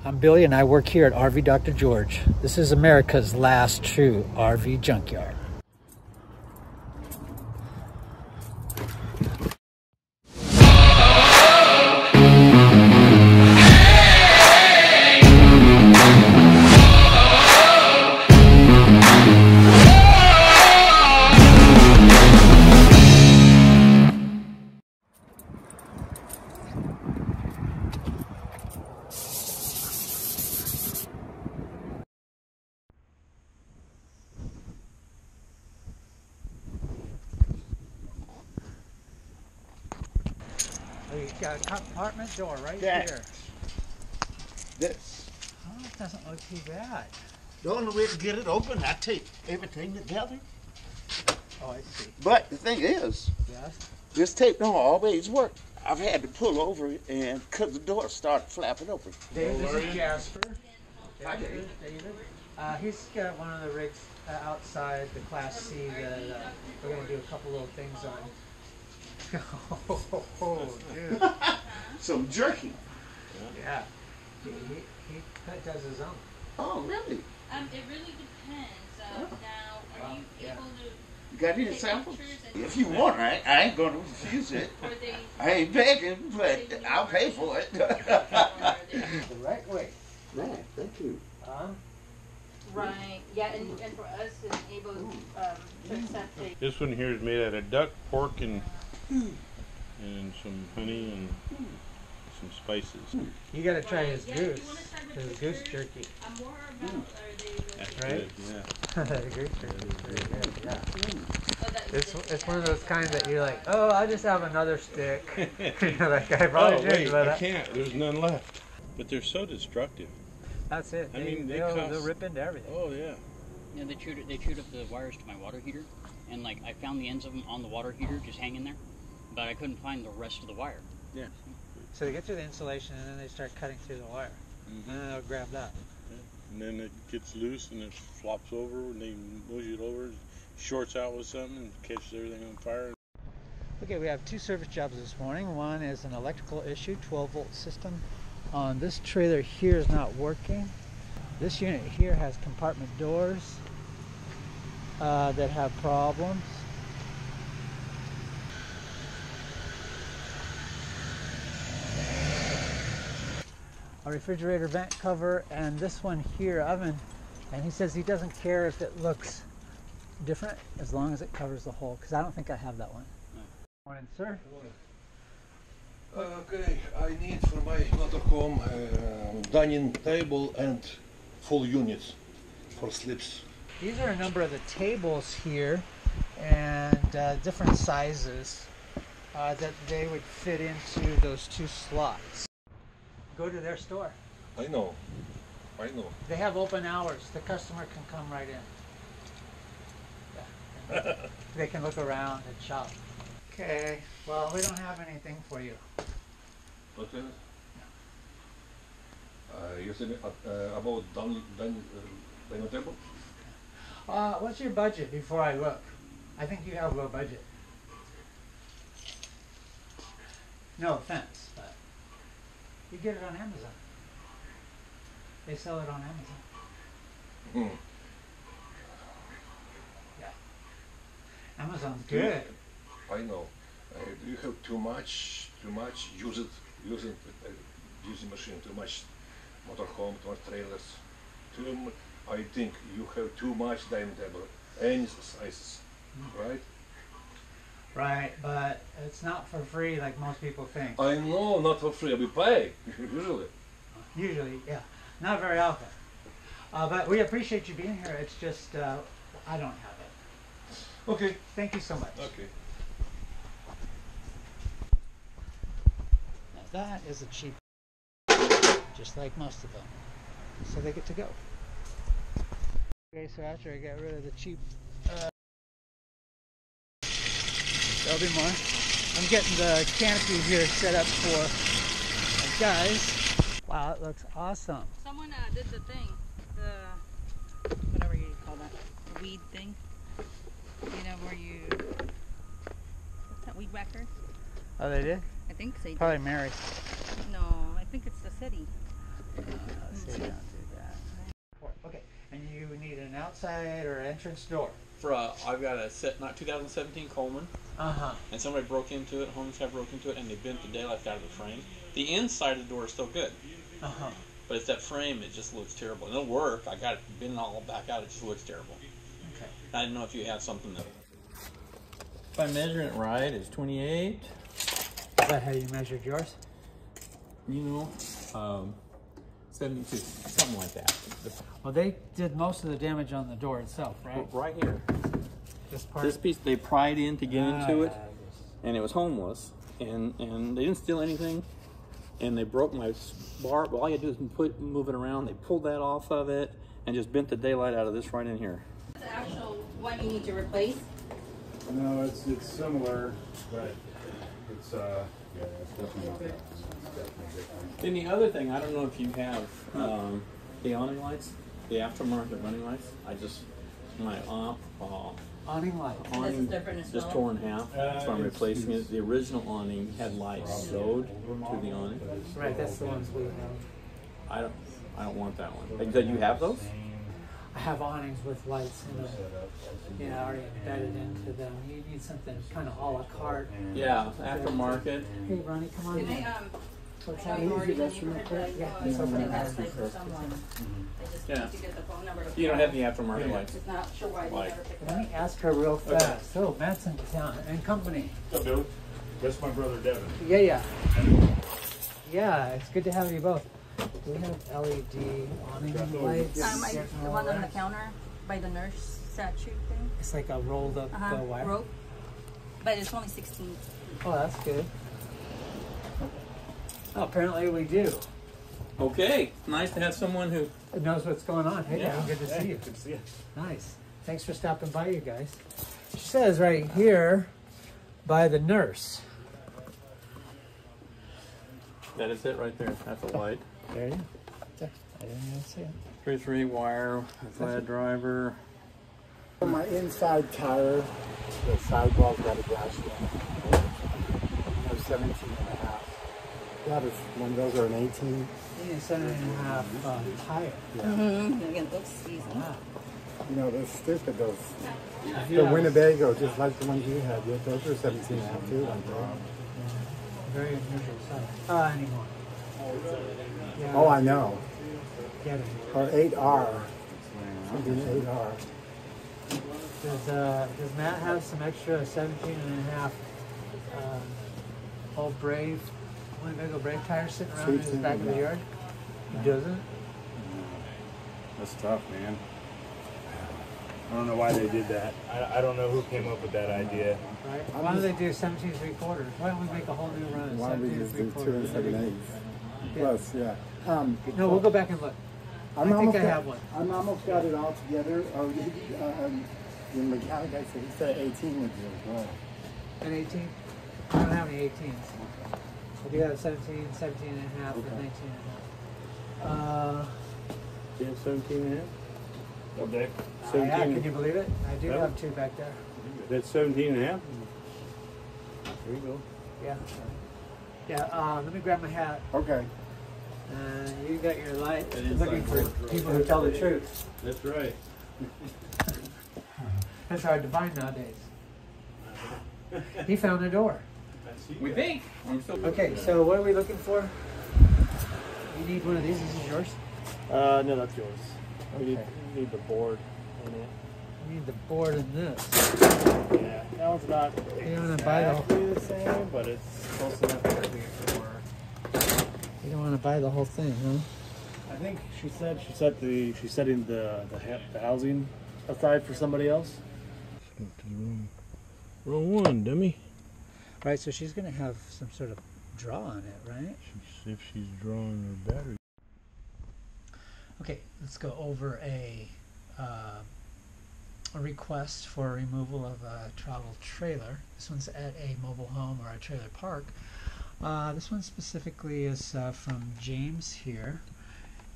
I'm Billy and I work here at RV Dr. George. This is America's last true RV junkyard. You got a compartment door right here. This. Oh, it doesn't look too bad. The only way to get it open, I take everything together. Oh, I see. But the thing is, Yes? this tape don't always work. I've had to pull over and because the door started flapping open. Dave, this is Jasper. Hi, Dave. David. He's got one of the rigs outside the Class C that we're going to do a couple little things on. Oh, dude. Some jerky. Yeah. He does his own. Oh, really? It really depends. Now, are you able to? You got any take samples? pictures and- If you want, I ain't going to refuse it. Or they, I ain't begging, but I'll pay for it. or they, The right way. Man, thank you. right. Yeah, and for us, and able to accept it. This one here is made out of duck, pork, and some honey and some spices. You got to try his Yeah, goose. you wanna try the His goose pictures? jerky. I'm more about, are they? That's Right? good, yeah. The goose jerky is very good, yeah. Oh, that is It's it. one of those kinds that you're like, oh, I'll just have another stick. You know, that guy probably Oh did, wait, but I can't. There's none left. But they're so destructive. that's it. I mean, they'll cost- rip into everything. Oh yeah. Yeah, they chewed up the wires to my water heater, and like I found the ends of them on the water heater just hanging there, but I couldn't find the rest of the wire. Yeah. So they get through the insulation and then they start cutting through the wire. And then they'll grab that. And then it gets loose and it flops over, and they move it over, shorts out with something, and catches everything on fire. Okay, we have two service jobs this morning. One is an electrical issue, 12-volt system on this trailer here is not working. This unit here has compartment doors that have problems. A refrigerator vent cover, and this one here, oven, and he says he doesn't care if it looks different as long as it covers the hole, because I don't think I have that one. Morning, sir. Okay, I need for my motorhome dining table and full units for slips. These are a number of the tables here, and different sizes that they would fit into those two slots. Go to their store. I know. They have open hours. The customer can come right in. Yeah. They can look around and shop. Okay, well, we don't have anything for you. Okay. You said about dining table? What's your budget before I look? I think you have a low budget. No offense, but you get it on Amazon. They sell it on Amazon. Hmm. Yeah. Amazon's good. I know. Do you have too much using machine, too much motorhome, too much trailers? I think you have too much dining table, any sizes, right? Right, but it's not for free like most people think. I know, not for free, we pay, usually. Usually, yeah. Not very often. But we appreciate you being here. It's just, I don't have it. Okay. Thank you so much. Okay. Now that is a cheap, just like most of them. So they get to go. Okay, so after I got rid of the cheap, there'll be more. I'm getting the canopy here set up for guys. Wow, it looks awesome. Someone did the thing, the whatever you call that, the weed thing. You know where you, what's that, weed whacker? Oh, they did? I think they did. Probably Mary. No, I think it's the city. So you don't do that. Okay, and you need an outside or entrance door. For I've got a 2017 Coleman, and somebody broke into it. Homeless guy broke into it, and they bent the daylight out of the frame. The inside of the door is still good, but it's that frame. It just looks terrible. It'll work. I got it bent all back out. It just looks terrible. Okay. I didn't know if you have something that. If I'm measuring it right, it's 28. Is that how you measured yours? You know, 72, something like that. Well, they did most of the damage on the door itself, right? Right here. This part. This piece they pried in to get into it, and it was homeless, and they didn't steal anything, and they broke my bar. All you had to do is move it around. They pulled that off of it and just bent the daylight out of this right in here. The actual one you need to replace. No, it's similar, but it's yeah, it's definitely not that. It's definitely different. Then the other thing, I don't know if you have the awning lights, the aftermarket running lights. My Awning light. awning different as just well? tore in half, so I'm replacing it. The original awning had lights sewed to the awning. Right, that's the ones we have. I don't want that one. Did you have those? I have awnings with lights in them, you know, already embedded into them. You need something kind of a la carte. Yeah, aftermarket. Hey, Ronnie, come on in. What's that? Yeah, It's over there. for someone. I just Yeah. need to get the phone number to You don't call. have the aftermarket lights. Just not sure why they Like- never picked it Let up. me ask her real fast. So, Madsen and Company. What's up, dude? That's my brother Devin. Yeah. Yeah, it's good to have you both. Do we have LED awning lights? The one on the counter by the nurse statue thing. It's like a rolled up wire. Rope. But it's only 16. Oh, that's good. Oh, apparently we do. Okay, nice to have someone who. It knows what's going on. Hey, Yeah. Devin, good to see you. Good to see you. Nice. Thanks for stopping by, you guys. She says right here by the nurse. That is it right there. That's a light. There you go. I didn't even see it. 3 wire, flat driver. My inside tire, the sidewall's got a glass in. I was 17 and a half. That is, one of those are an 18. You need a 7.5 tire. Again, those seasons. Wow. You know, they're stupid, those. The Winnebago, just like the ones you had, yeah, those are 17 and a half too. Very unusual size. Anymore. Yeah, Oh, I know. get it. Or 8R. Something 8R. Does Matt have some extra 17.5 old Brave, Winnebago Brave tires sitting around in his back of the yard? He doesn't? That's tough, man. I don't know why they did that. I don't know who came up with that idea. Right? Why don't they do 17 3/4? Why don't we make a whole new run of Why don't we 17 just do 2 and 3/4? 7/8? Plus, yeah. No, we'll go back and look. I think I have one. I'm almost got it all together. Oh, the mechanic, I said, he said 18 would do as well. An 18? I don't have any 18s. I do have 17, 17.5, and 19.5. You have 17 and a half? Okay. Yeah, can you believe it? I do have two back there. That's 17 and a half? There you go. Yeah. Yeah, let me grab my hat. Okay. You got your light. Looking for people who tell the truth. That's right. That's hard to find nowadays. He found a door. We think. Okay, so what are we looking for? You need one of these. This is yours? No, that's yours. We Okay. need the board in it. You need the board in this. Yeah, that one's not You don't want to buy the exactly the same, but it's close enough to what we for. You don't want to buy the whole thing, huh? I think she's setting the housing aside for somebody else. Wrong one, dummy. Right, so she's going to have some sort of draw on it, right? If she's drawing her battery. Okay, let's go over a request for removal of a travel trailer. This one's at a mobile home or a trailer park. This one specifically is from James here,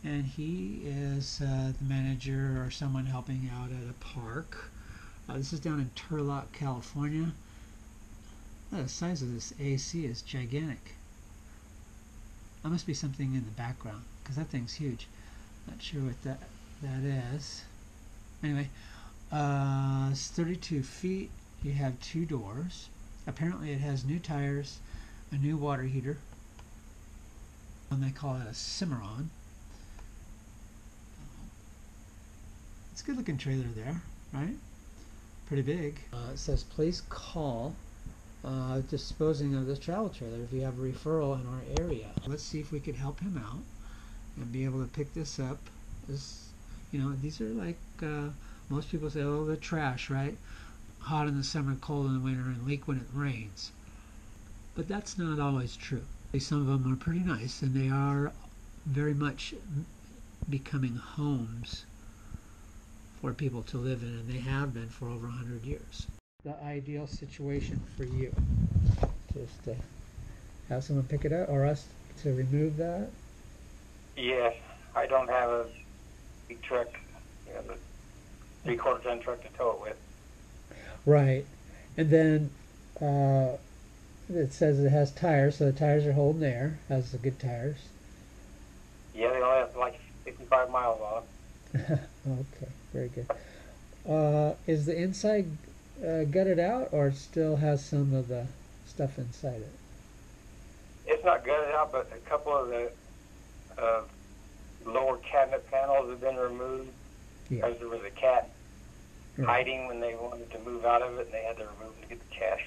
and he is the manager or someone helping out at a park. This is down in Turlock, California. The size of this AC is gigantic. That must be something in the background, because that thing's huge. Not sure what that is. Anyway, it's 32 feet. You have 2 doors. Apparently it has new tires, a new water heater, and they call it a Cimarron. It's a good looking trailer there, right? Pretty big. It says please call disposing of this travel trailer if you have a referral in our area. Let's see if we could help him out and be able to pick this up. This, you know, these are like most people say, oh, they're trash, right? Hot in the summer, cold in the winter, and leak when it rains. But that's not always true. Some of them are pretty nice, and they are very much becoming homes for people to live in, and they have been for over 100 years. The ideal situation for you, just to have someone pick it up, or us to remove that? Yes, I don't have a big truck, you know, the 3/4 ton truck to tow it with. Right. And then it says it has tires, so the tires are holding air, has the good tires. Yeah, they only have like 55 miles on them. Okay, very good. Is the inside gutted out, or it still has some of the stuff inside it? It's not gutted out, but a couple of the lower cabinet panels have been removed because there was a cat hiding when they wanted to move out of it, and they had to remove it to get the cash.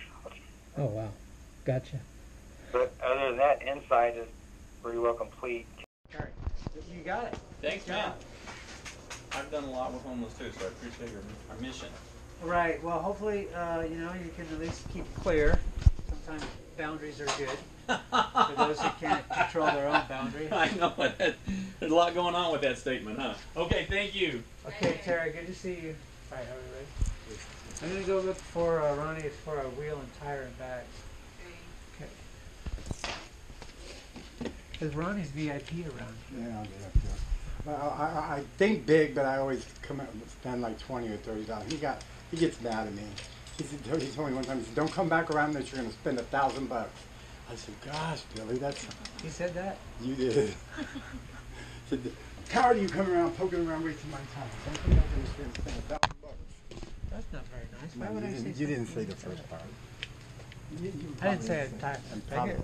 Oh, wow. Gotcha. But other than that, inside is pretty well complete. All right. You got it. Thanks, man. I've done a lot with homeless too, so I appreciate our mission. Right. Well, hopefully, you know, you can at least keep clear. Sometimes boundaries are good for those who can't control their own boundaries. I know it. There's a lot going on with that statement, huh? Okay, thank you. Okay, Terry, good to see you. All right, are we ready? I'm going to go look for Ronnie for a wheel and tire and bags. Okay. Because Ronnie's VIP around here. Yeah, well, I think big, but I always come out and spend like $20 or $30. He gets mad at me. He told me one time, he said, "Don't come back around this. You're going to spend $1,000." I said, "Gosh, Billy, that's." He said that? You did. He said, "How are you coming around, poking around, wasting my time? Don't come back and spend $1,000." That's not very nice. No, Why would I say you didn't say the first part. I didn't say it.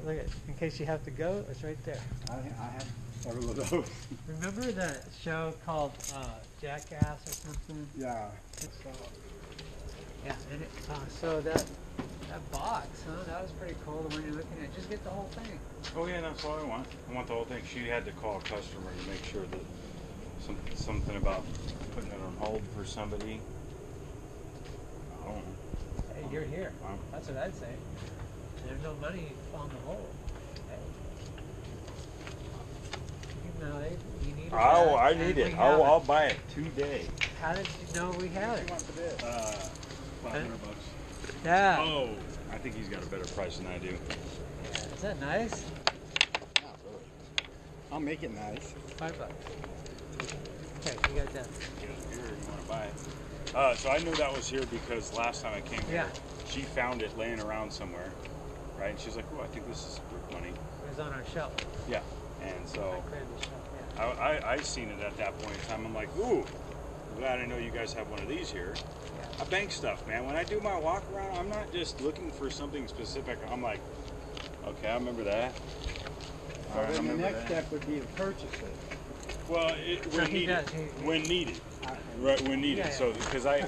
Look at, in case you have to go, it's right there. I have several of those. Remember that show called Jackass or something? Yeah. Yeah, and so that box, huh? That was pretty cool. The one you're looking at. Just get the whole thing. Oh yeah, that's all I want. I want the whole thing. She had to call a customer to make sure that something about putting it on hold for somebody. I don't know. Hey, you're here. That's what I'd say. There's no money on the hold. Hey. You know, you need it. Oh, I need it. I'll buy it today. How did you know we had it? $500. Yeah. Oh, I think he's got a better price than I do. Yeah. Is that nice? Not really. I'll make it nice. $5. Okay, you got that. Here, you want to buy it? So I knew that was here because last time I came here, she found it laying around somewhere, right? And she's like, "Oh, I think this is brick money." It was on our shelf. Yeah, and so I cleared the shelf. Yeah. I seen it at that point in time. I'm like, "Ooh, I'm glad I know you guys have one of these here." I bank stuff, man. When I do my walk around, I'm not just looking for something specific. I'm like, okay, I remember that. So then the next step would be to purchase it. Well, when needed, right? When needed. Yeah. So because I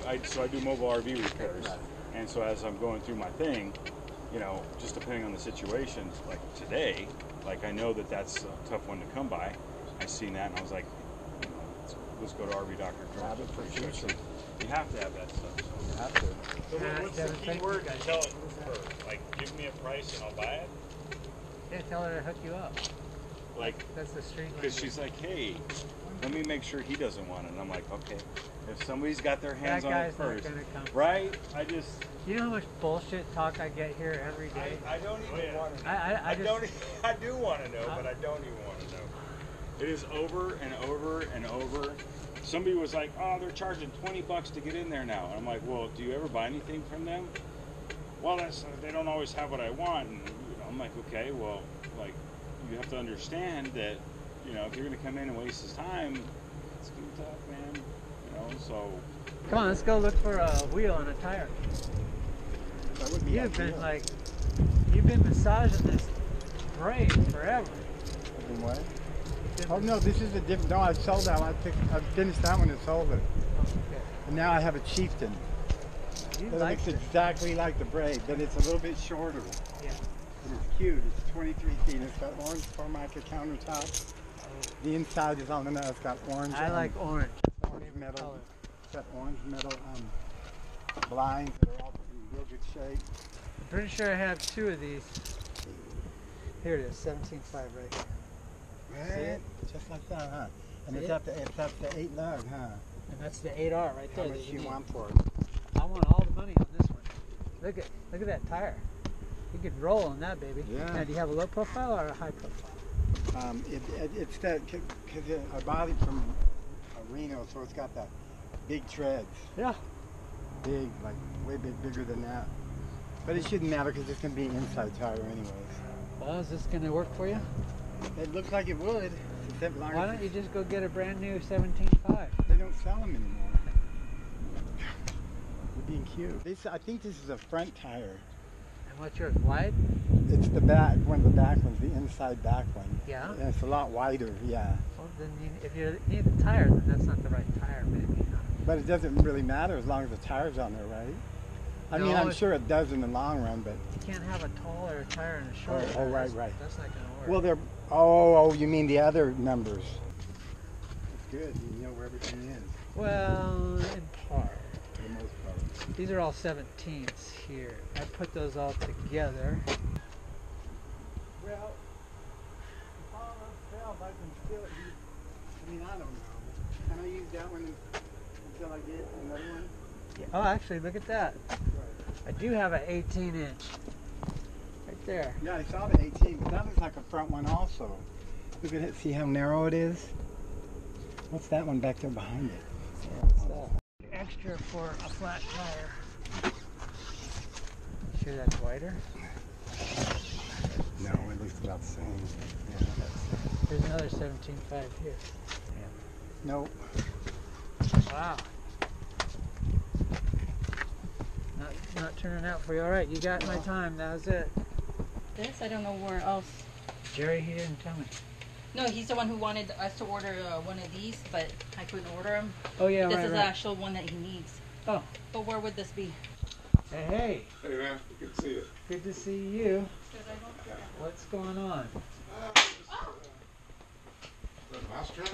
do mobile RV repairs, and so as I'm going through my thing, you know, just depending on the situation, like today, like I know that that's a tough one to come by. I seen that and I was like, let's go to RV Doctor. Grab it for future. You have to have that stuff. So. You have to. So what's the key word to tell it her? Like, give me a price and I'll buy it? Yeah, tell her to hook you up. Like, that's the street. Because she's like, hey, let me make sure he doesn't want it. And I'm like, okay, if somebody's got their hands on it first, right? You know how much bullshit talk I get here every day? I don't even want to know. I do want to know, but I don't even want to know. It is over and over and over. Somebody was like, oh, they're charging $20 to get in there now. And I'm like, well, do you ever buy anything from them? Well, they don't always have what I want. And I'm like, okay, well, like, you have to understand that, you know, if you're going to come in and waste his time, it's going to be tough, man. You know, so. Come on, let's go look for a wheel and a tire. You've been massaging this brake forever. What? Oh no, this is a different. No, I sold that one. I finished that one and sold it. Okay. And now I have a Chieftain. You That like looks it. exactly like the Brave, but it's a little bit shorter. Yeah. And it's cute. It's 23 feet. It's got orange Formica countertops. The inside is on the nose. It's got orange. I like orange. Orange metal. It's got orange metal blinds that are all in real good shape. I'm pretty sure I have 2 of these. Here it is, 17.5 right here. See it? Just like that, huh? And it's up to 8 lug, huh? And that's the 8R right there. How much you want for it? I want all the money on this one. Look at that tire. You could roll on that, baby. Yeah. Now, do you have a low profile or a high profile? It's that because I bought it from Reno, so it's got that big treads. Yeah. Big, like way bigger than that. But it shouldn't matter because it's going to be an inside tire anyways. Well, is this going to work for you? It looks like it would. Why don't you just go get a brand new 17.5? They don't sell them anymore. They're being cute. I think this is a front tire. And what's yours, wide? It's the back, one of the back ones, the inside back one. Yeah? And it's a lot wider, yeah. Well, then if you need a tire, then that's not the right tire, maybe. But it doesn't really matter as long as the tire's on there, right? I mean, I'm sure it does in the long run, but... You can't have a taller tire and a shorter Oh, tire. right. That's not going to work. Well, they're... Oh, you mean the other numbers. That's good. You know where everything is. Well, in part. For the most part. These are all 17ths here. I put those all together. Well, if all else fails, I can still use... I mean, I don't know. Can I use that one until I get another one? Yeah. Oh, actually, look at that. I do have an 18-inch. Right there. Yeah, I saw the 18, but that looks like a front one also. Look at it. See how narrow it is? What's that one back there behind it? Yeah, what's that? Extra for a flat tire. Sure that's wider? No, it looks about the same. Yeah. There's another 17.5 here. Yeah. Nope. Wow. Not turning out for you. All right, you got my time. That was it. This, I don't know where else. Jerry, he didn't tell me. No, he's the one who wanted us to order one of these, but I couldn't order them. Oh, yeah, This right, is the right. actual one that he needs. Oh. But where would this be? Hey. Hey man, good to see you. Good to see you. What's going on? Mousetrap?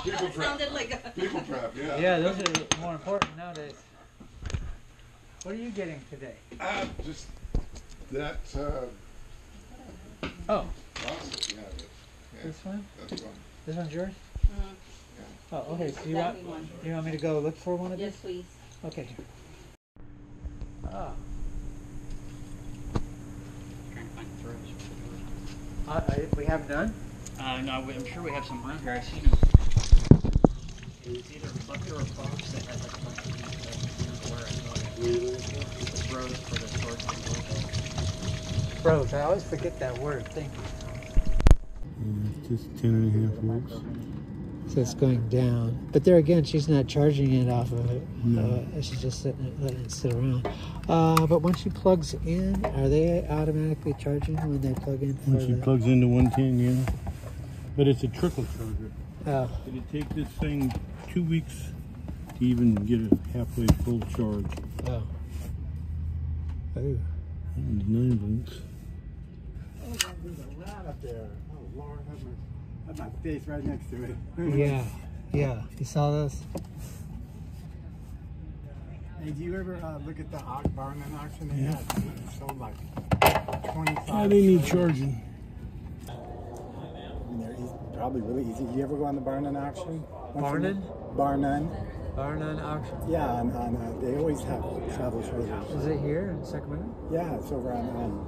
People trap. Sounded like a... People trap, yeah. Yeah, those are more important nowadays. What are you getting today? Just that, Oh. faucet, yeah. This one? That's one. This one's yours? Mm-hmm. Oh, okay. So Exactly one. you want me to go look for one of Yes, these? please. Okay. Ah. Trying to find the throws. We have none? No, I'm sure we have some around here. I've seen them. It was either Bucket or Fox that had like a bunch of these, but where I saw it. The throws for the storage controls. Bros, I always forget that word. Thank you. Yeah, just 10.5 volts. So it's going down. But there again, she's not charging it off of it. No. She's just letting it sit around. But when she plugs in, are they automatically charging when they plug in? When she plugs into 110, yeah. But it's a trickle charger. Oh. It'd take this thing 2 weeks to even get a halfway full charge. Oh. Oh. And 9 volts. Oh, there's a rat up there. Oh, Lord, have my face right next to it. Yeah. Yeah. You saw those? Hey, do you ever look at the barn and auction? They had sold like 25. Yeah, they need charging. And they're probably really easy. You ever go on the barn and auction? Barnum? Barnum. Barnum auction? Yeah, on they always have travel trailers. Is it here in Sacramento? Yeah, it's over on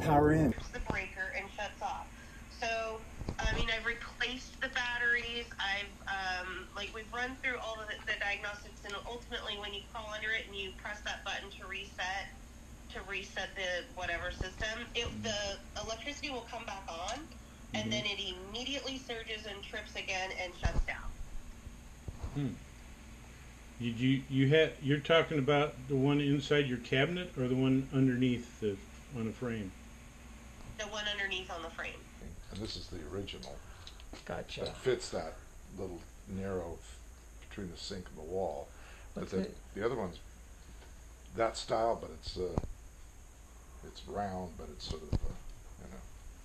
Power In. The breaker and shuts off. So, I mean, I've replaced the batteries. We've run through all of the diagnostics, and ultimately, when you crawl under it and you press that button to reset, to reset the whatever system, the electricity will come back on, and then it immediately surges and trips again and shuts down. You're talking about the one inside your cabinet or the one underneath on a frame? The one underneath on the frame. And this is the original. Gotcha. That fits that little narrow between the sink and the wall. But the other one's that style, but it's round, but it's sort of too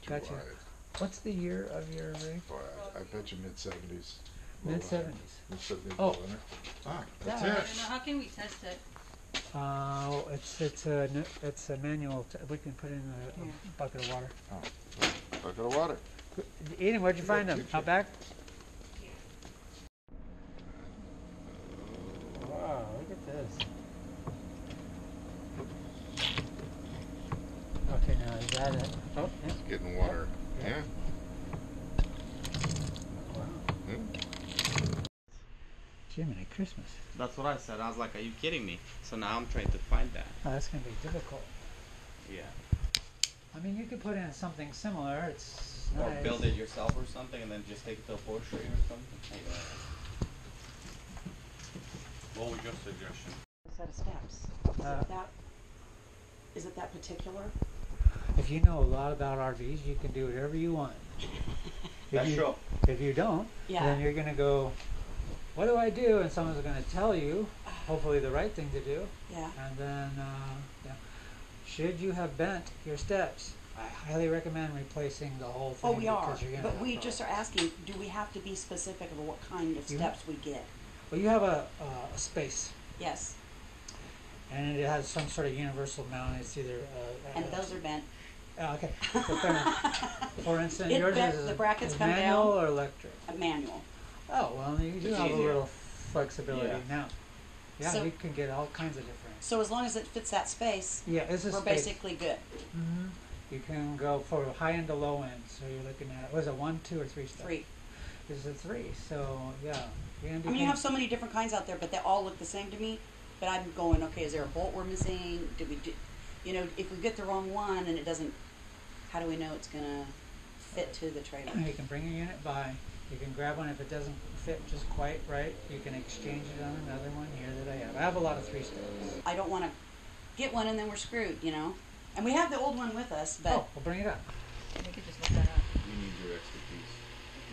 Gotcha. wide. What's the year of your rig? Boy, I bet you mid-70s. Mid-70s. Mid-70s. Oh. That's I it. don't know. How can we test it? It's a manual. We can put in a bucket of water. Oh, bucket of water. Eden, where'd you find them? Out back? Wow, look at this. Okay, now is that it? Oh, yeah. It's getting water. Yeah. Jiminy Christmas. That's what I said. I was like, are you kidding me? So now I'm trying to find that. Oh, that's going to be difficult. Yeah. I mean, you could put in something similar. It's Or nice. build it yourself or something and then just take it to a portrait or something. What was your suggestion? A set of steps. Is it that particular? If you know a lot about RVs, you can do whatever you want. That's true. If you don't, Yeah. then you're going to go, what do I do? And someone's going to tell you, hopefully the right thing to do. Yeah. And then, should you have bent your steps, I highly recommend replacing the whole thing. Oh, we are. Because you're gonna But have we problems. just are asking, do we have to be specific of what kind of steps we get? Well, you have a space. Yes. And it has some sort of universal mount. It's either... And those are bent. Okay. For instance, It yours bent, is the brackets is come manual down. or electric? A manual. Oh, well, you do It's have a easier. little flexibility now. Yeah, So- you can get all kinds of different... So as long as it fits that space, Yeah, it's a we're space. basically good. Mm-hmm. You can go for high end to low end. So you're looking at, was it 1, 2, or 3 steps? 3. This is a 3. So, yeah. You're gonna do I mean, you have so many different kinds out there, but they all look the same to me. But I'm going, okay, is there a bolt we're missing? Did we do, if we get the wrong one and it doesn't, how do we know it's going to fit to the trailer? You can bring a unit by. You can grab one if it doesn't fit just quite right. You can exchange it on another one here that I have. I have a lot of 3 steps. I don't want to get one and then we're screwed, And we have the old one with us, but... Oh, we'll bring it up. We could just look that up. You need your expertise.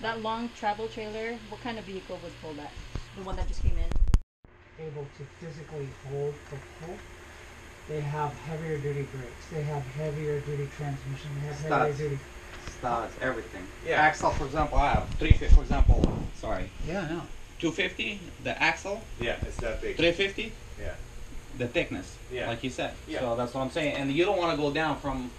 That long travel trailer, what kind of vehicle would pull that? The one that just came in? Able to physically hold the pull. They have heavier duty brakes. They have heavier duty transmission. They have heavier duty. Studs, everything. Yeah. Axle, for example, I have 350, for example, sorry. Yeah, I know. 250, the axle. Yeah, it's that big. 350, Yeah. the thickness. Yeah. Like you said. Yeah. So that's what I'm saying. And you don't want to go down from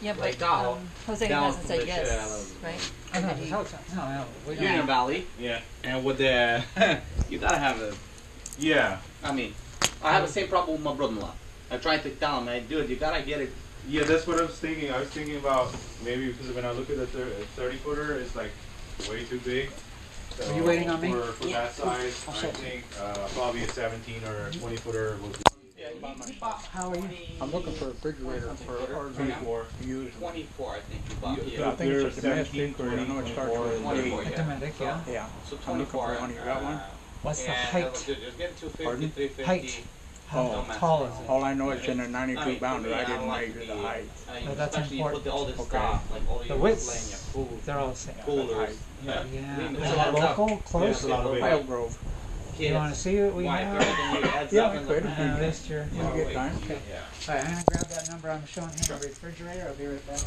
Yeah, Lake but Tahoe Jose down hasn't from said the shit out yes, of- right? I know, just outside. No, we don't. Union Valley. Yeah. And with the, you gotta have a, Yeah. I mean, I have the same problem with my brother-in-law. I tried to tell him, hey, dude, you gotta get it. Yeah, that's what I was thinking. I was thinking about maybe because when I look at the 30-footer, it's like way too big. So Are you waiting on me? For Yeah. that size, I'll I show you. think probably a 17 or a 20-footer would be How are you? I'm looking for a refrigerator for RV. 24. 24, I think you bought. Yeah, Yeah. I think it's a domestic, or I know it starts with 24, A domestic, yeah. Yeah. So 24. one. You got one? What's the and height? Just get 250, Pardon? 350. Height. How Don't mess tall around. is it? All I know is in a 92 I mean, pounder. for me, I didn't don't like measure to the be- height. Oh, that's especially you put important. all the Okay. stuff, like all The your widths, miscellaneous food, they're all the same. coolers. Yeah. Clean- Is it it adds up. local? Close? a lot of Wild Grove. Kids, You want to see what we wife, have? everything adds Yeah, up we in could. the- At least you're... When you get time. Okay. Yeah. All right, I'm going to grab that number. I'm showing him the refrigerator. I'll be right back.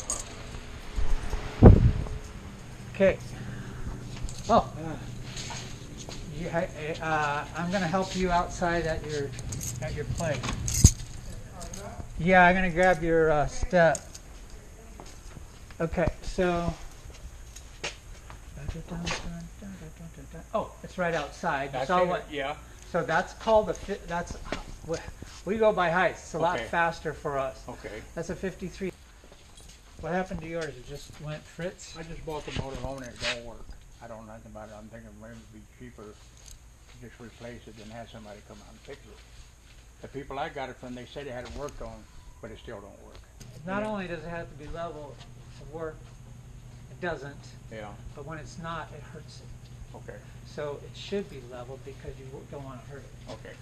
Okay. Oh. I'm going to help you outside at your place. Yeah, I'm going to grab your step. Okay, so... Oh, it's right outside. That's So it, what? yeah. So that's called we go by heights. It's a lot Okay. faster for us. Okay. That's a 53. What happened to yours? It just went fritz? I just bought the motor home and it don't work. I don't know nothing about it. I'm thinking maybe it'd be cheaper to just replace it than have somebody come out and fix it. The people I got it from, they said it had it worked on, but it still don't work. Not only does it have to be level to work, it doesn't. Yeah. But when it's not, it hurts it. Okay. So it should be level because you don't want to hurt it. Okay.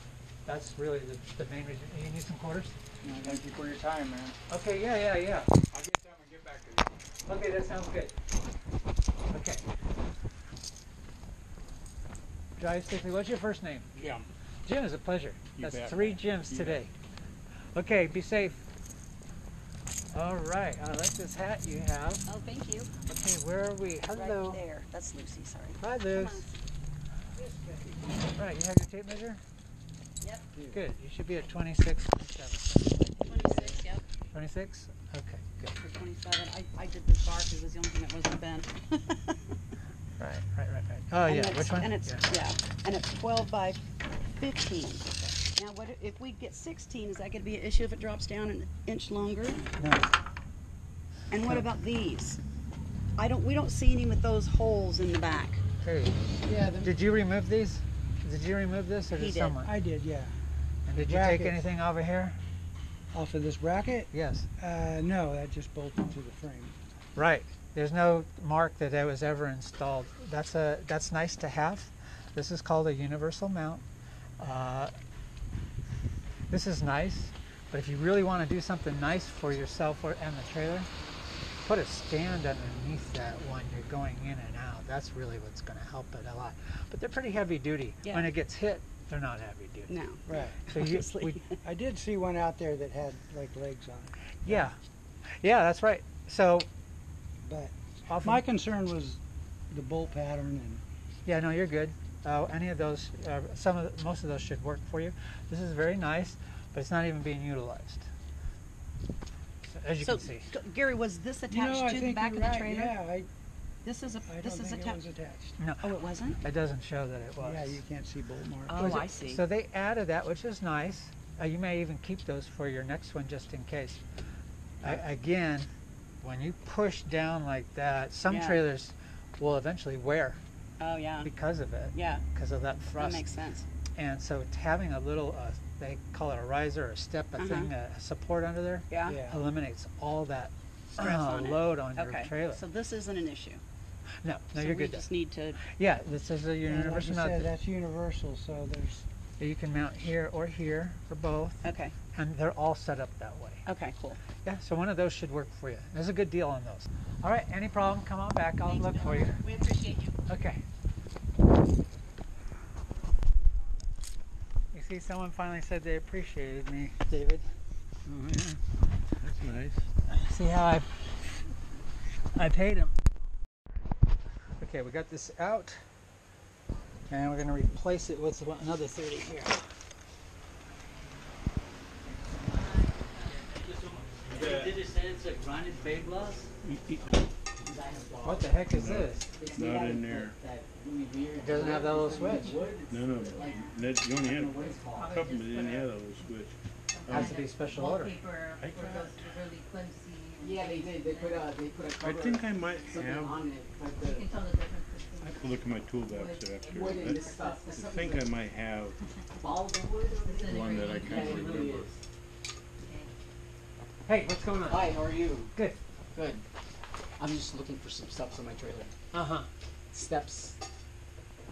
That's really the main reason. You need some quarters? No, thank you for your time, man. Okay, yeah. I'll get some and get back to you. Okay, that sounds good. Okay. Drive safely. What's your first name? Jim. Jim, is a pleasure. You That's bet. 3 Jims You today. Okay, be safe. All right, I like this hat you have. Oh, thank you. Okay, where are we? Hello. Right there. That's Lucy, sorry. Hi, Luce. Right, you have your tape measure? Yep. Good. You should be at 26, 27. 26, yep. 26? Okay, good. For 27. I did this bar because it was the only thing that wasn't bent. Right. Oh, And yeah, it's- which one? And it's, yeah, and it's 12 by 15. Now, what if we get 16, is that going to be an issue if it drops down an inch longer? No. And what about these? We don't see any with those holes in the back. Hey, Yeah, did you remove these? Did you remove this or He did did. someone? I did, yeah. And did you take Brackets. anything over here? Off of this bracket? Yes. No, that just bolted to the frame. Right. There's no mark that it was ever installed. That's nice to have. This is called a universal mount. This is nice, but if you really want to do something nice for yourself and the trailer, put a stand underneath that when you're going in and out. That's really what's going to help it a lot. But they're pretty heavy duty. Yeah. When it gets hit, they're not heavy duty. No. Right. So Obviously. I did see one out there that had like legs on it. Yeah, that's right. So But often, my concern was the bolt pattern and yeah, no, you're good. Any of those, most of those should work for you. This is very nice, but it's not even being utilized. So, as you So, can see. Gary, was this attached I to the think back you're of the right. trailer? Yeah, This is I don't this is think it was attached. attached. No, Oh, it wasn't? it doesn't show that it was. Yeah, you can't see bolt marks. Oh, I see. So they added that, which is nice. You may even keep those for your next one just in case. Again, when you push down like that, some Yeah. trailers will eventually wear Oh, yeah. because of it, Yeah, because of that thrust. that makes sense. And so it's having a little, they call it a riser, or a step, a thing, a support under there, Yeah. Yeah. eliminates all that Stress on it. load on your Okay. trailer. So this isn't an issue. No, So you're we good. just need to. Yeah, this is a And like you universal said, mount. that's universal, so there's You can mount here or here, or both, Okay. and they're all set up that way. Okay. Cool. Yeah, so one of those should work for you. There's a good deal on those. All right, any problem, come on back. I'll look for you. We appreciate you. Okay. You see, someone finally said they appreciated me, David. Oh, yeah. That's nice. See how I paid him. Okay, we got this out, and we're going to replace it with another 30 here. Did it say it's a grinded bay glass? What the heck is this? Not in there. It doesn't have that little switch. No. That, you only had a couple, but didn't have that little switch. It has to be special order. Yeah, they did. They put a I think I might have. on it, but You can tell the difference. I have to look at my toolbox after. wood and this stuff. I think I might have All the wood. one that I Yeah, can't it really remember. is. Hey, what's going on? Hi, how are you? Good. Good. I'm just looking for some steps on my trailer. Uh-huh. Steps.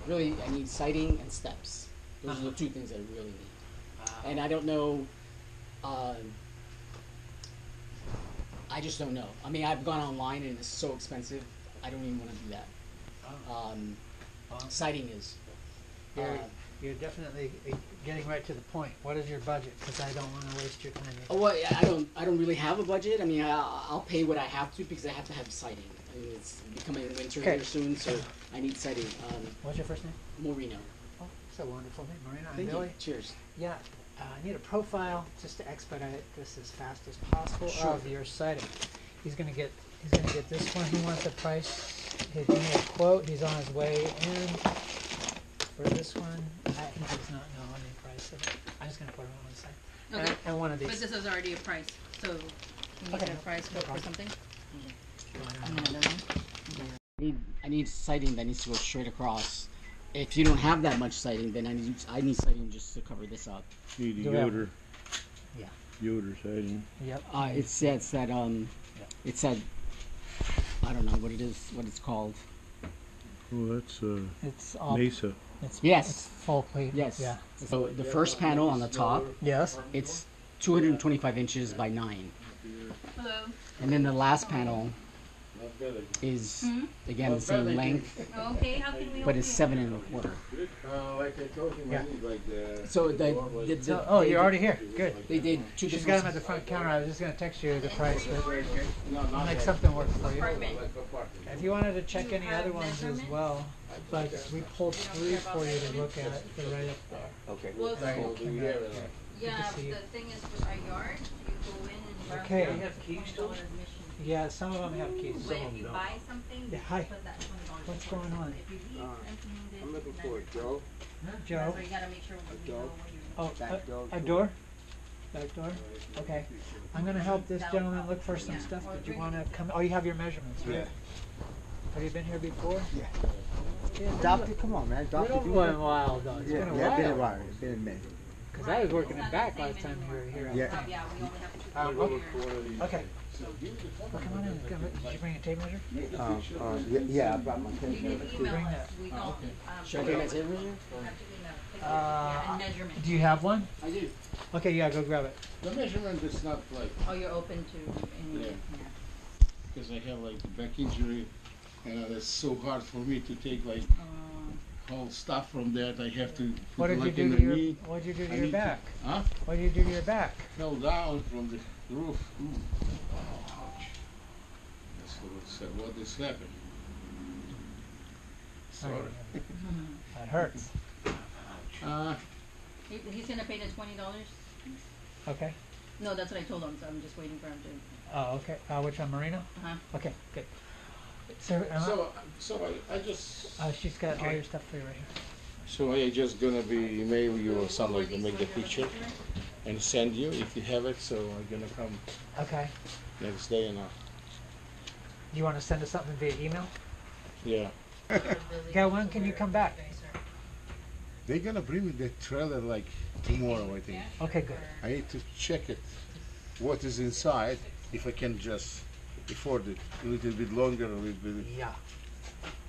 Really, I need siding and steps. Those are the two things I really need. And I don't know. I just don't know. I mean, I've gone online and it's so expensive. I don't even want to do that. Siding is. You're definitely getting right to the point. What is your budget? Because I don't want to waste your time. Oh, well, I don't really have a budget. I mean, I'll pay what I have to because I have to have siding. I mean, it's becoming winter here soon, so I need siding. What's your first name? Moreno. Oh, it's a wonderful name, Marina. I'm Thank you. Billy. Cheers. Yeah, I need a profile just to expedite this as fast as possible of your siding. He's gonna get this one. He wants a price. He gave me a quote. He's on his way in for this one. He does not know any price of it. I'm just gonna put it on one side. Okay. And one of these. But this is already a price, so can you Okay, get a price no for problem. something? I need siding that needs to go straight across. If you don't have that much siding, then I need siding just to cover this up. Need the Do we have- Yoder. Yeah. Yoder siding. Yep. It's that it's that I don't know what it is, what it's called. Oh, that's It's all- Mesa. Yes. It's full plate. Yes. Yeah. So the first panel on the top. Yes. It's 225 inches by 9. Hello. And then the last panel is again the same length. Okay, how can we But it's 7 1/4. Like I told him, Yeah. I need like the. So Oh, you're already here. Good. They did two She's got different. them at the front counter. I was just going to text you the price, but I'll make something work for you. If you wanted to check any other ones as well, but we pulled 3 for you to look at. They're right up there. Okay. Well, Right. yeah, see you. the thing is with our yard, you go in and Okay. you have keys to it. Yeah, some of them have keys. But if you buy something, Yeah, you hi. put that $20. What's going on? If you leave empty-handed, I'm looking then for it's Joe. Joe? So you gotta make sure you know dog. where Oh, Back door. a door? Back door? Okay. I'm going to help this gentleman look for some stuff. Did you want to come? Oh, you have your measurements, right? Yeah. Have you been here before? Yeah. Yeah, Doctor, come on, man. Doctor, You're going wild, though. It's yeah, been a yeah, while. been a while. It's been a minute. Because I was working it back last time you were here. Yeah. Yeah, we only have to Okay. Well, come on in. Did you bring a tape measure? Yeah, I brought my tape You measure. can email Bring us. that. We don't. Should I take my tape measure? You have to email. Yeah, and measurement. Do you have one? I do. Okay, yeah, go grab it. The measurement is not like, Oh, you're open to any. Yeah. because I have like back injury, and it's so hard for me to take like whole stuff from that. I have to put What did you like do in to the your? knee. What did you do to I your need back? Huh? What did you do to your back? Fell down from the roof. Ooh. Ouch. That's what is happening. Sorry. That hurts. He's gonna pay the $20. Okay. No, that's what I told him. So I'm just waiting for him to. Oh, okay. Which one, Marina? Uh-huh. Okay, good. So, So I just. she's got all your stuff for you right here. So I just gonna be email you or something to make the picture and send you if you have it. So I'm gonna come Okay. next day and You want to send us something via email? yeah. Yeah, when can you come back? They're gonna bring me the trailer like tomorrow, I think. Okay, good. I need to check it, what is inside, if I can just afford it a little bit longer, a little bit. Yeah.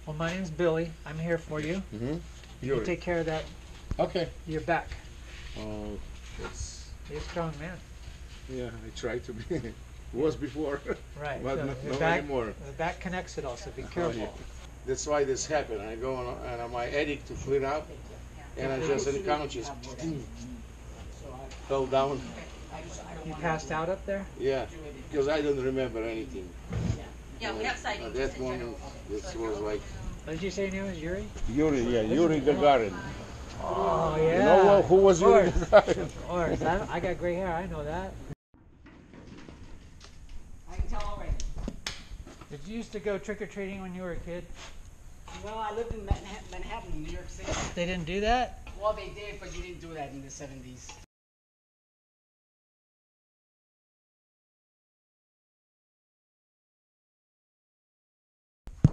Well, my name's Billy. I'm here for you. Mm-hmm. You take care of that. Okay. Your back. Oh, that's. You're a strong man. Yeah, I try to be. Was before. Right. But so not the back, anymore. The back connects it all, so be Oh, careful. yeah. That's why this happened. I go on, and I'm addict to clean up, and I just on the couch just fell down. You passed out up there? Yeah, because I don't remember anything. Yeah, we have siding. At that moment, this was like. What did you say your name was Yuri? Yuri, yeah, Yuri Gagarin. Oh, yeah. You know who was Of Yuri course. Gagarin? Of course. I got gray hair. I know that. I can tell already. Did you used to go trick-or-treating when you were a kid? Well, I lived in Manhattan, New York City. They didn't do that? Well, they did, but you didn't do that in the 70s.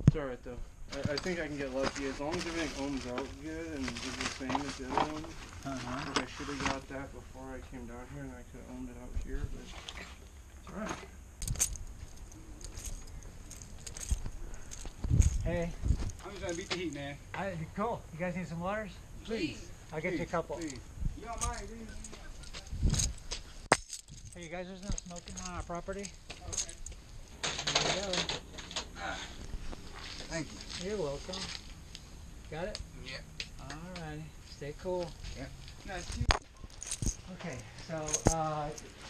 It's alright though. I think I can get lucky as long as everything ohms out good and is the same as the other ones. Uh-huh. I should have got that before I came down here and I could have ohmed it out here, but it's alright. Hey. I'm just gonna beat the heat, man. Cool. You guys need some waters? Please. I'll get you a couple. Please. You don't mind, do you? Hey, you guys, there's no smoking on our property? Okay. There you go. Thank you. You're welcome. Got it? Yeah. Alrighty. Stay cool. Yeah. Nice. Okay, so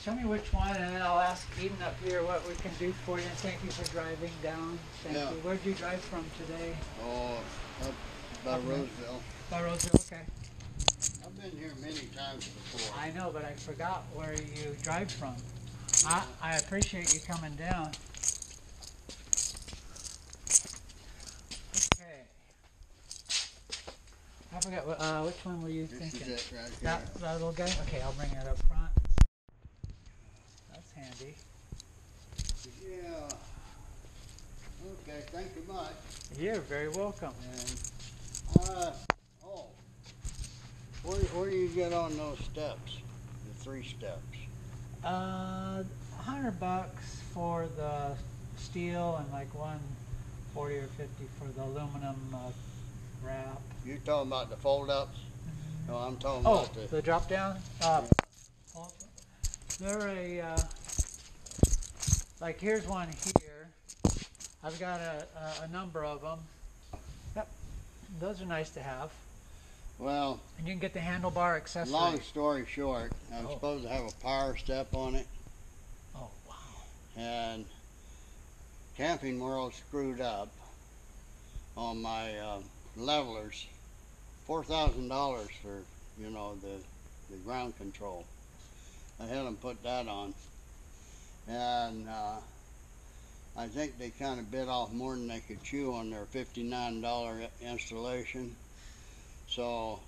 show me which one, and then I'll ask Eden up here what we can do for you. And thank you for driving down. Thank Yeah. you. Where'd you drive from today? Oh, up by Up north? Roseville. By Roseville, okay. I've been here many times before. I know, but I forgot where you drive from. I appreciate you coming down. Okay. I forgot, which one were you thinking? This is it right that, here. that little guy? Okay, I'll bring it up front. That's handy. Yeah. Okay, thank you much. You're very welcome. And, Where do you get on those steps? The 3 steps. $100 for the steel and like $140 or $50 for the aluminum wrap. You talking about the fold-ups? No, I'm talking Oh, about the drop down? They're like here's one here. I've got a number of them. Yep, those are nice to have. Well, and you can get the handlebar accessory. Long story short, I'm supposed to have a power step on it. Oh, wow. And Camping World screwed up on my levelers. $4,000 for, you know, the ground control. I had them put that on. And I think they kind of bit off more than they could chew on their $59 installation. So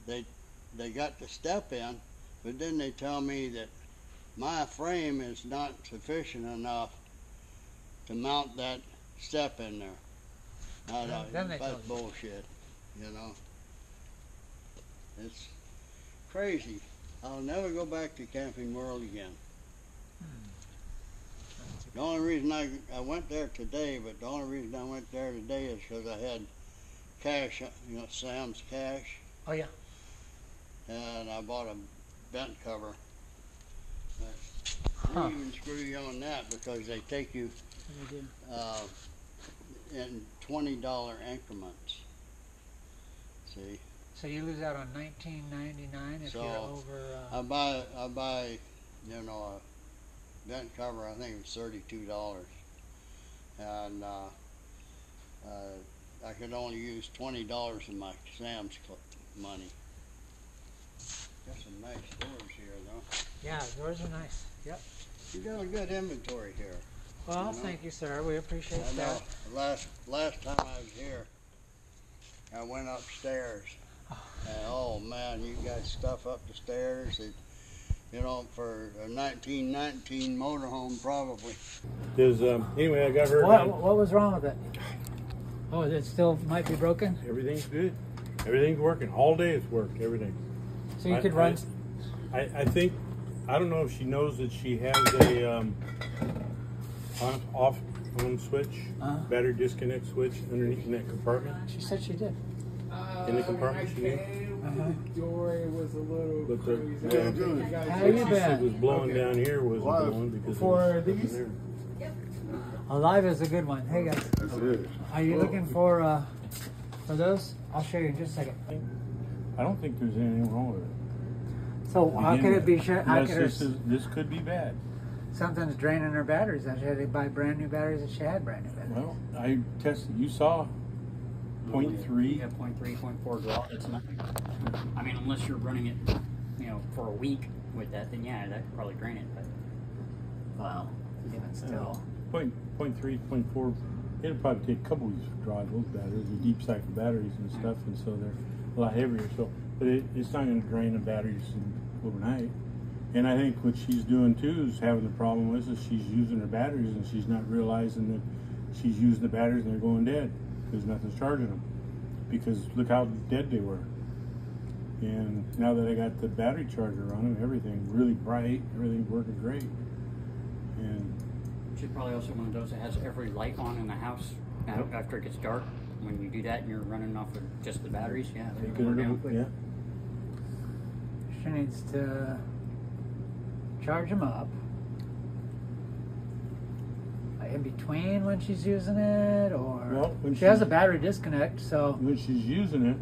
they got the step in, but then they tell me that my frame is not sufficient enough to mount that step in there. I don't, that's bullshit, you know. It's crazy. I'll never go back to Camping World again. The only reason I went there today, but the only reason I went there today is because I had cash, you know, Sam's cash. Oh, yeah. And I bought a vent cover. They even screw you on that because they take you in $20 increments. See? So you lose out on $19.99 if you're over. I buy, you know, a vent cover. I think it was $32, and I could only use $20 of my Sam's money. Got some nice doors here, though. Yeah, doors are nice. Yep. You got a good inventory here. Well, you know? Thank you, sir. We appreciate I know. that. Last time I was here, I went upstairs. And oh man, you got stuff up the stairs that, you know, for a 1919 motorhome probably. Anyway, I got her. What was wrong with it? Oh, it still might be broken? Everything's good. Everything's working. All day it's worked. Everything. So you could run. I think, I don't know if she knows that she has a on switch, battery disconnect switch underneath in that compartment. She said she did. In the compartment she did. The door was a little crazy. How you she been? said was blowing down here wasn't blowing because for these. Alive is a good one. Hey guys. That's it. Are you looking for those? I'll show you in just a second. I don't think there's anything wrong with it. So how could it be? This could be bad. Something's draining her batteries. I had to buy brand new batteries that she had brand new batteries. Well, I tested. You saw 0.3. Yeah, 0.3, 0.4 draw. It's nothing. I mean, unless you're running it, you know, for a week with that, then yeah, that could probably drain it. But wow, even still. 0.3, 0.4. It'll probably take a couple weeks to dry those batteries. They're deep cycle batteries and stuff, and so they're a lot heavier. So, but it's not going to drain the batteries overnight. And I think what she's doing too is having the problem is she's using her batteries and she's not realizing that she's using the batteries and they're going dead because nothing's charging them. Because look how dead they were. And now that I got the battery charger on them, everything really bright, everything's working great. And she's probably also one of those that has every light on in the house after it gets dark. When you do that and you're running off of just the batteries, yeah, they're going down quick. Yeah. She needs to charge them up in between when she's using it, or when she has a battery disconnect. So when she's using it,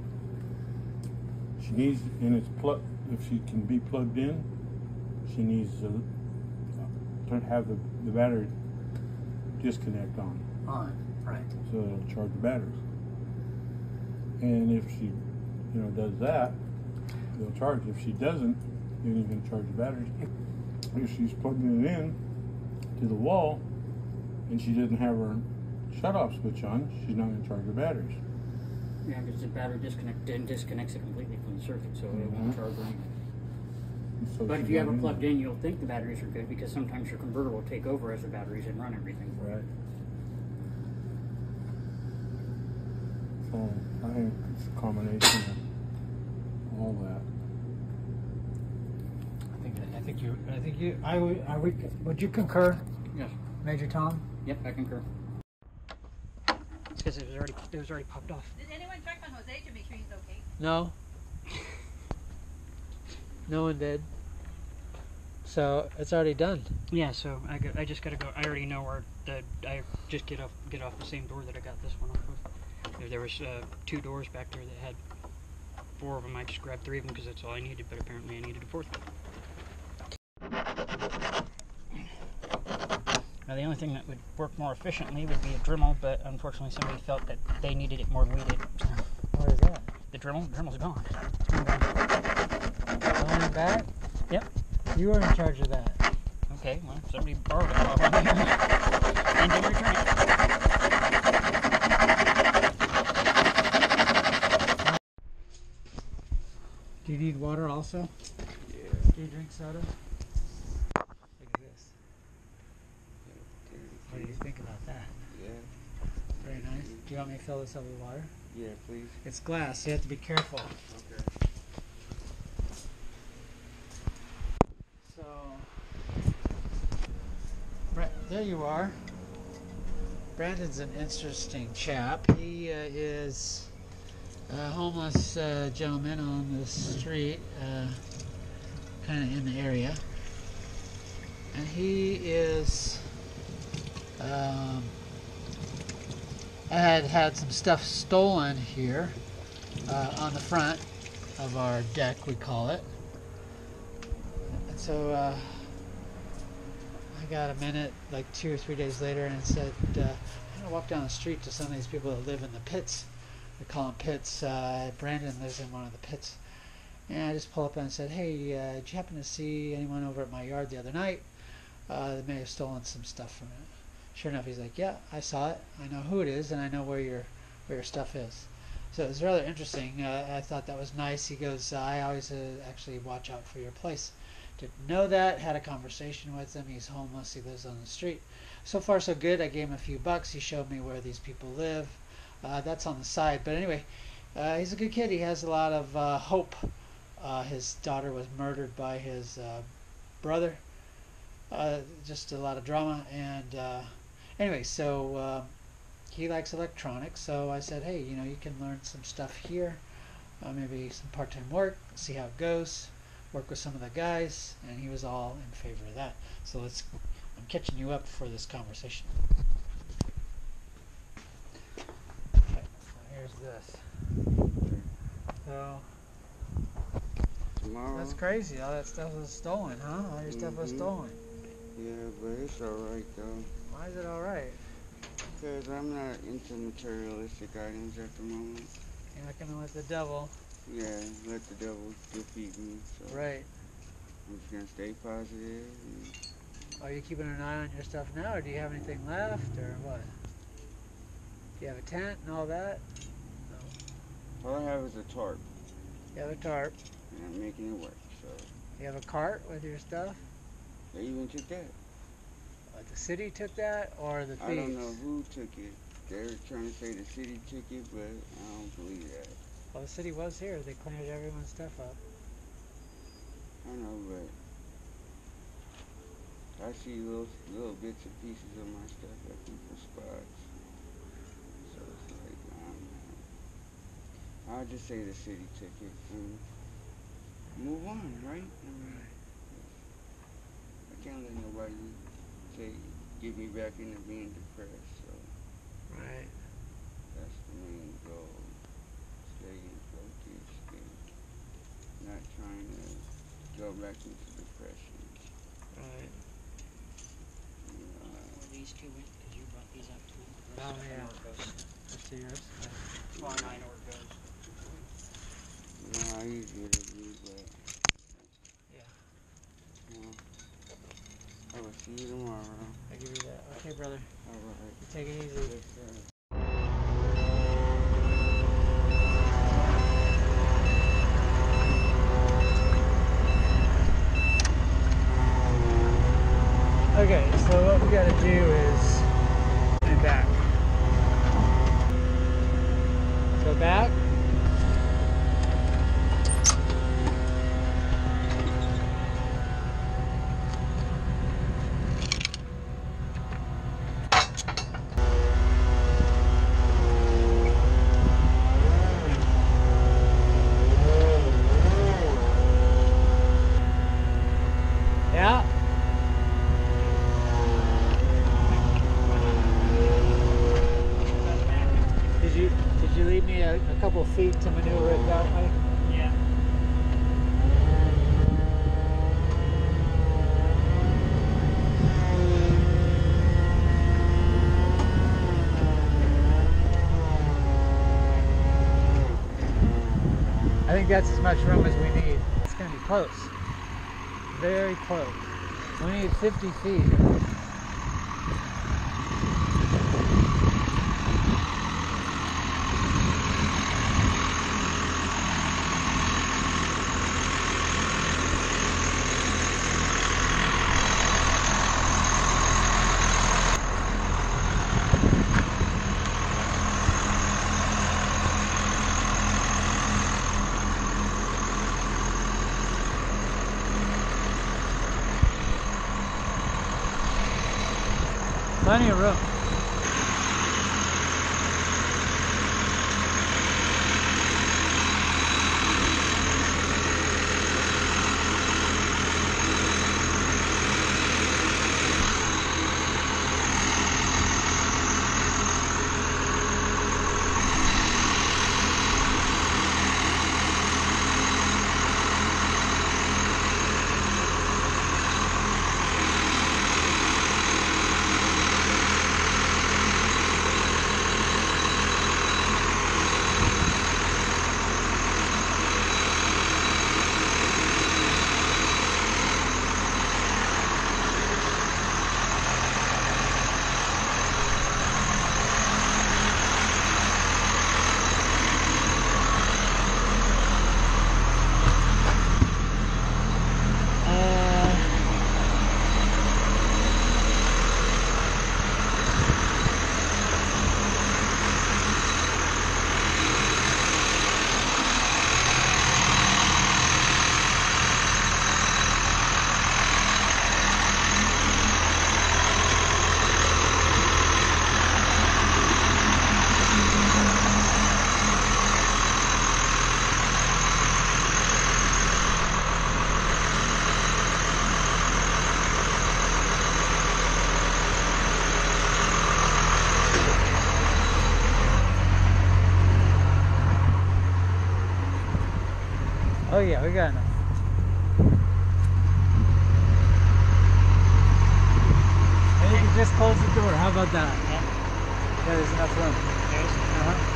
she needs, and it's plugged. If she can be plugged in, she needs to have the battery disconnect on. Right. So it'll charge the batteries. And if she, you know, does that, it'll charge. If she doesn't, then you can charge the batteries. If she's plugging it in to the wall and she doesn't have her shut-off switch on, she's not going to charge her batteries. Yeah, because the battery disconnects it completely from the circuit, so it won't charge anything. So but if you have it plugged in, you'll think the batteries are good because sometimes your converter will take over as the batteries and run everything. Right. So I think it's a combination of all that. Would you concur, Yes. Major Tom? Yep, I concur. It's because it was already popped off. Did anyone check on Jose to make sure he's okay? No. No one did. So it's already done. Yeah, so I just gotta go. I already know where I just get off the same door that I got this one off of. There was 2 doors back there that had 4 of them. I just grabbed 3 of them because that's all I needed, but apparently I needed a 4th one. Now the only thing that would work more efficiently would be a Dremel, but unfortunately somebody felt that they needed it more than we did. What is that? The Dremel? The Dremel's gone. Going back? Yep. You were in charge of that. Okay, well, somebody borrowed it while I'm here and didn't return it. Do you need water also? Yeah. Do you drink soda? Look at this. What do you think about that? Yeah. Very nice. Do you want me to fill this up with water? Yeah, please. It's glass, so you have to be careful. Okay. So, there you are. Brandon's an interesting chap. He is a homeless gentleman on the street, kind of in the area. And he is... I had some stuff stolen here on the front of our deck, we call it. And so I got a minute, like 2 or 3 days later, and said, I'm going to walk down the street to some of these people that live in the pits. We call them pits. Brandon lives in one of the pits. And I just pulled up and said, hey, did you happen to see anyone over at my yard the other night? They may have stolen some stuff from it. Sure enough, he's like, yeah, I saw it. I know who it is, and I know where your stuff is. So it was rather interesting. I thought that was nice. He goes, I always actually watch out for your place. Didn't know that. Had a conversation with him. He's homeless. He lives on the street. So far, so good. I gave him a few bucks. He showed me where these people live. That's on the side. But anyway, he's a good kid. He has a lot of hope. His daughter was murdered by his brother. Just a lot of drama. And anyway, so he likes electronics. So I said, hey, you can learn some stuff here. Maybe some part-time work. See how it goes. Work with some of the guys. And he was all in favor of that. So I'm catching you up for this conversation. Okay, so here's this. So Tomorrow. that's crazy. All that stuff was stolen, huh? All your stuff was stolen. Yeah, but it's alright though. Why is it alright? Because I'm not into materialistic items at the moment. You're not gonna let the devil. Yeah, let the devil defeat me. So Right. I'm just gonna stay positive. Are you keeping an eye on your stuff now, or do you have anything left, or what? Do you have a tent and all that? All I have is a tarp. You have a tarp. And I'm making it work, so. You have a cart with your stuff? They even took that. The city took that, or the thieves? I don't know who took it. They're trying to say the city took it, but I don't believe that. Well, the city was here. They cleared everyone's stuff up. I know, but I see little bits and pieces of my stuff at different spots. So it's like, I'll just say the city took it and move on, right? I can't let nobody get me back into being depressed, so. Right. That's the main goal. Staying focused and not trying to go back into depression. Right. Where these two went, because you brought these up to me. Oh, yeah. That's yours. Well, I know where it goes. No, easier to do, but. Yeah. Well, I will see you tomorrow. I give you that. Okay, brother. Alright. You take it easy. Okay, so what we gotta do is go back. Go back. couple feet to maneuver it that way. Yeah. I think that's as much room as we need. It's going to be close. Very close. We need 50 feet. Plenty of room. Oh yeah, we got enough. And you can just close the door. How about that? Yeah, there's enough room. Uh-huh.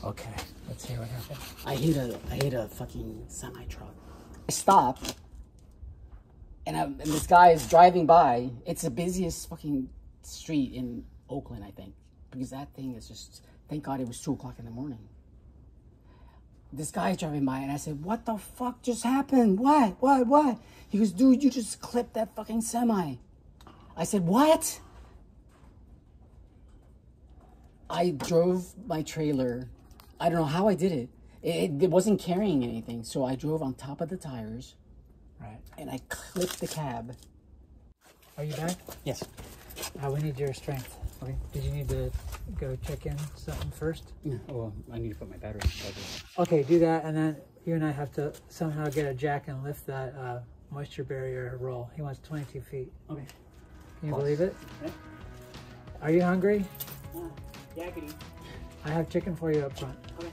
Okay, let's hear what happened. I hit a fucking semi truck. I stopped, and this guy is driving by. It's the busiest fucking street in Oakland, I think, because that thing is just. Thank God it was 2 o'clock in the morning. This guy's driving by, and I said, "What the fuck just happened? What?" He goes, "Dude, you just clipped that fucking semi." I said, "What?" I drove my trailer. I don't know how I did it. It wasn't carrying anything, so I drove on top of the tires. Right. And I clipped the cab. Are you back? Yes. We need your strength. Okay. Did you need to go check in something first? Yeah. Well, I need to put my battery in the charger. Okay, do that, and then you and I have to somehow get a jack and lift that moisture barrier roll. He wants 22 feet. Okay. Can you believe it? Okay. Are you hungry? Yakety. I have chicken for you up front. Okay.